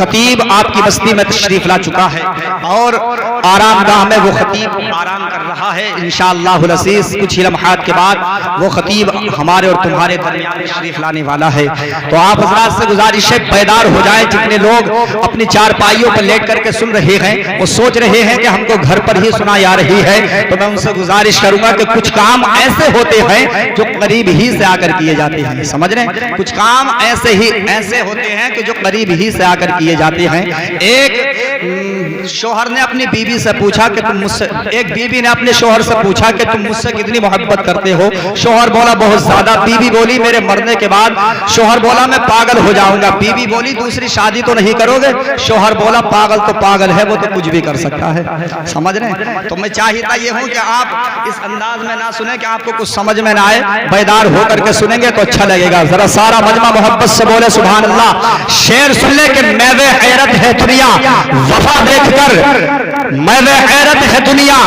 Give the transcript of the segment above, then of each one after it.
خطیب آپ کی بستی میں تشریف لا چکا ہے اور آرام گاہ میں وہ خطیب آرام کر رہا ہے. انشاءاللہ العزیز کچھ ہی لمحات کے بعد وہ خطیب ہمارے اور تمہارے درمیان تشریف لانے والا ہے. تو آپ حضرات سے گزارش ہے بیدار ہو جائیں. جتنے لوگ اپنی چارپائیوں پر لیٹ کر کے سن رہے ہیں وہ سوچ رہے ہیں کہ ہم کو گھر پر ہی سنا جا رہی ہے, تو میں ان سے گزارش کروں گا کہ کچھ کام ایسے ہوتے ہیں جو قریب ہی سے آ کر کیے جاتے ہیں. سمجھ رہے ہیں, کچھ کام ایسے ہوتے ہیں کہ جو قریب ہی سے آ کر کیے جاتے ہیں. ایک شوہر نے اپنی بیوی سے پوچھا کہ تم مجھ سے, ایک بیوی نے اپنے شوہر سے پوچھا کہ تم مجھ سے کتنی محبت کرتے ہو. شوہر بولا بہت زیادہ. بیوی بولی میرے مرنے کے بعد. شوہر بولا میں پاگل ہو جاؤں گا. بیوی بولی دوسری شادی تو نہیں کرو گے. شوہر بولا پاگل تو پاگل ہے, وہ تو کچھ بھی کر سکتا ہے. سمجھ رہے ہیں, تو میں چاہتا یہ ہوں کہ آپ اس انداز میں نہ سنیں کہ آپ کو کچھ سمجھ میں نہ آئے. بیدار ہو کر کے سنیں گے تو اچھا لگے گا. ذرا سارا مجمع محبت سے بولے سبحان اللہ. شعر سن لے کہ میوے حیرت ہے دنیا وفا دیکھ کر, میوے حیرت ہے دنیا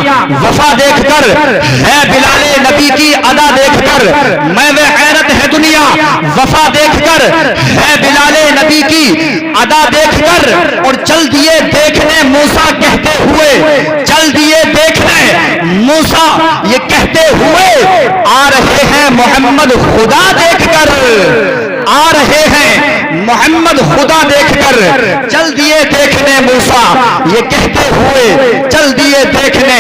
وفا دیکھ کر, ہے بلال نبی کی ادا دیکھ کر. میوے حیرت ہے دنیا وفا دیکھ کر, ہے بلال نبی کی ادا دیکھ کر. اور چل دیے دیکھنے موسیٰ کہتے ہوئے, چل دیے دیکھنے موسیٰ یہ کہتے ہوئے, آ رہے ہیں محمد خدا دیکھ کر, آ رہے ہیں محمد خدا دیکھ کر. چل دیے دیکھنے موسیٰ یہ کہتے ہوئے, چل دیے دیکھنے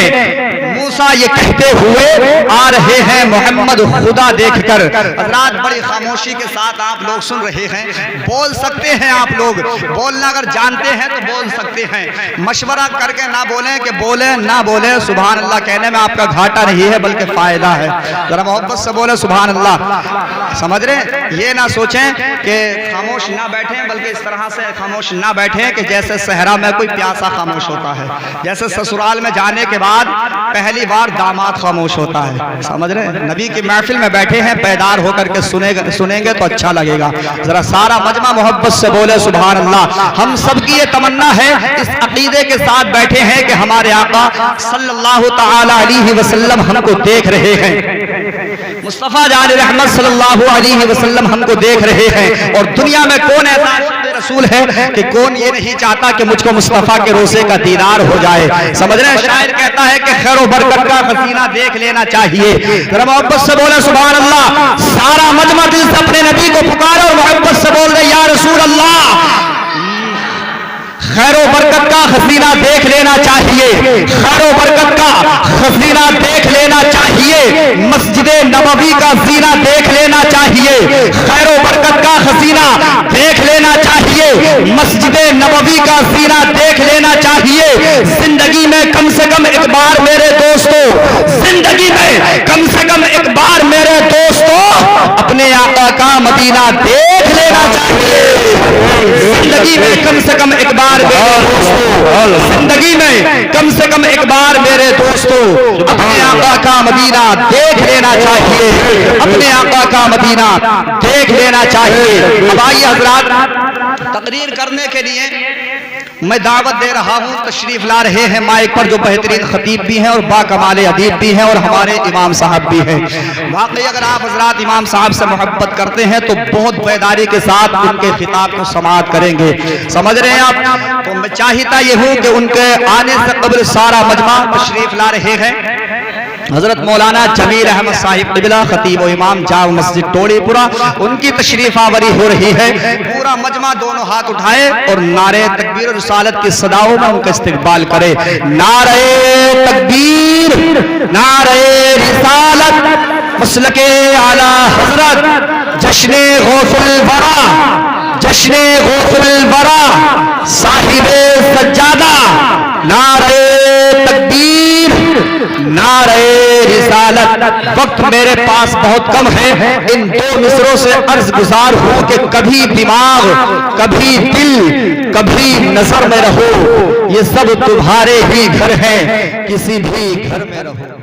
موسیٰ یہ کہتے ہوئے, آ رہے ہیں محمد خدا دیکھ کر. حضرات بڑی خاموشی کے ساتھ آپ لوگ سن رہے ہیں. بول سکتے ہیں آپ لوگ, بولنا اگر جانتے ہیں تو بول سکتے ہیں. مشورہ کر کے نہ بولیں کہ بولیں نہ بولیں. سبحان اللہ کہنے میں آپ کا گھاٹا نہیں ہے بلکہ فائدہ ہے. ذرا محبت سے بولیں سبحان اللہ. سمجھ رہے ہیں, یہ نہ سوچیں کہ خاموش نہ بیٹھیں, بلکہ اس طرح سے خاموش نہ بیٹھیں کہ جیسے صحرا میں کوئی پیاسا خاموش ہوتا ہے, جیسے سسرال میں جانے کے بعد پہلی بار داماد خاموش ہوتا ہے. سمجھ رہے ہیں, نبی کی محفل میں بیٹھے ہیں, بیدار ہو کر کے سنیں گے تو اچھا لگے گا. ذرا سارا مجمع محبت سے بولے سبحان اللہ. ہم سب کی یہ تمنا ہے, اس عقیدے کے ساتھ بیٹھے ہیں کہ ہمارے آقا صلی اللہ تعالی علیہ وسلم ہم کو دیکھ رہے ہیں, مصطفیٰ جان رحمت صلی اللہ علیہ وسلم ہم کو دیکھ رہے ہیں. اور دنیا میں کون ایسا رسول ہے کہ کون یہ نہیں چاہتا کہ مجھ کو مصطفیٰ کے روضے کا دیدار ہو جائے. سمجھ رہے ہیں, شاعر کہتا ہے کہ خیر و برکت کا خزینہ دیکھ لینا چاہیے. ذرا محبت سے بولے سبحان اللہ. سارا مجمع دل سے اپنے نبی کو پکارے اور محبت سے بول دے یا رسول اللہ. خیر و برکت کا خزینہ دیکھ لینا چاہیے, خیر و برکت کا خزینہ دیکھ لینا چاہیے. مسجد نبوی کا زینہ دیکھ لینا چاہیے, خیر و برکت کا خزینہ دیکھ لینا چاہیے. مسجد نبوی کا زینہ دیکھ لینا چاہیے. زندگی میں کم سے کم ایک بار میرے دوستو, زندگی میں کم سے کم ایک بار میرے دوستو اپنے آقا کا مدینہ دیکھ لینا چاہیے. زندگی میں کم سے کم ایک بار زندگی میں کم سے کم ایک بار میرے دوستو اپنے آقا کا مدینہ دیکھ لینا چاہیے, اپنے آقا کا مدینہ دیکھ لینا چاہیے. اب آئیے حضرات, تقریر کرنے کے لیے میں دعوت دے رہا ہوں. تشریف لا رہے ہیں مائک پر جو بہترین خطیب بھی ہیں اور با کمال ادیب بھی ہیں اور ہمارے امام صاحب بھی ہیں. واقعی اگر آپ حضرات امام صاحب سے محبت کرتے ہیں تو بہت بیداری کے ساتھ ان کے خطاب کو سماعت کریں گے. سمجھ رہے ہیں آپ, تو میں چاہتا یہ ہوں کہ ان کے آنے سے قبل سارا مجمع تشریف لا رہے ہیں. حضرت مولانا جمیل احمد صاحب قبلہ خطیب و امام جامع مسجد ٹوڑی پورا, ان کی تشریف آوری ہو رہی ہے. پورا مجمع دونوں ہاتھ اٹھائے اور نعرہ تکبیر و رسالت کی صداؤں میں ان کا استقبال کرے. نعرہ تکبیر, نعرہ رسالت, مسلک اعلی حضرت, جشن غوث الورا, جشن غوث الورا صاحب سجادہ. نعرہ تکبیر, نعرہ رسالت. وقت میرے پاس بہت کم ہے, ان دو مصروں سے عرض گزار ہوں کہ کبھی دماغ, کبھی دل, کبھی نظر میں رہو. یہ سب تمہارے ہی گھر ہیں, کسی بھی گھر میں رہو.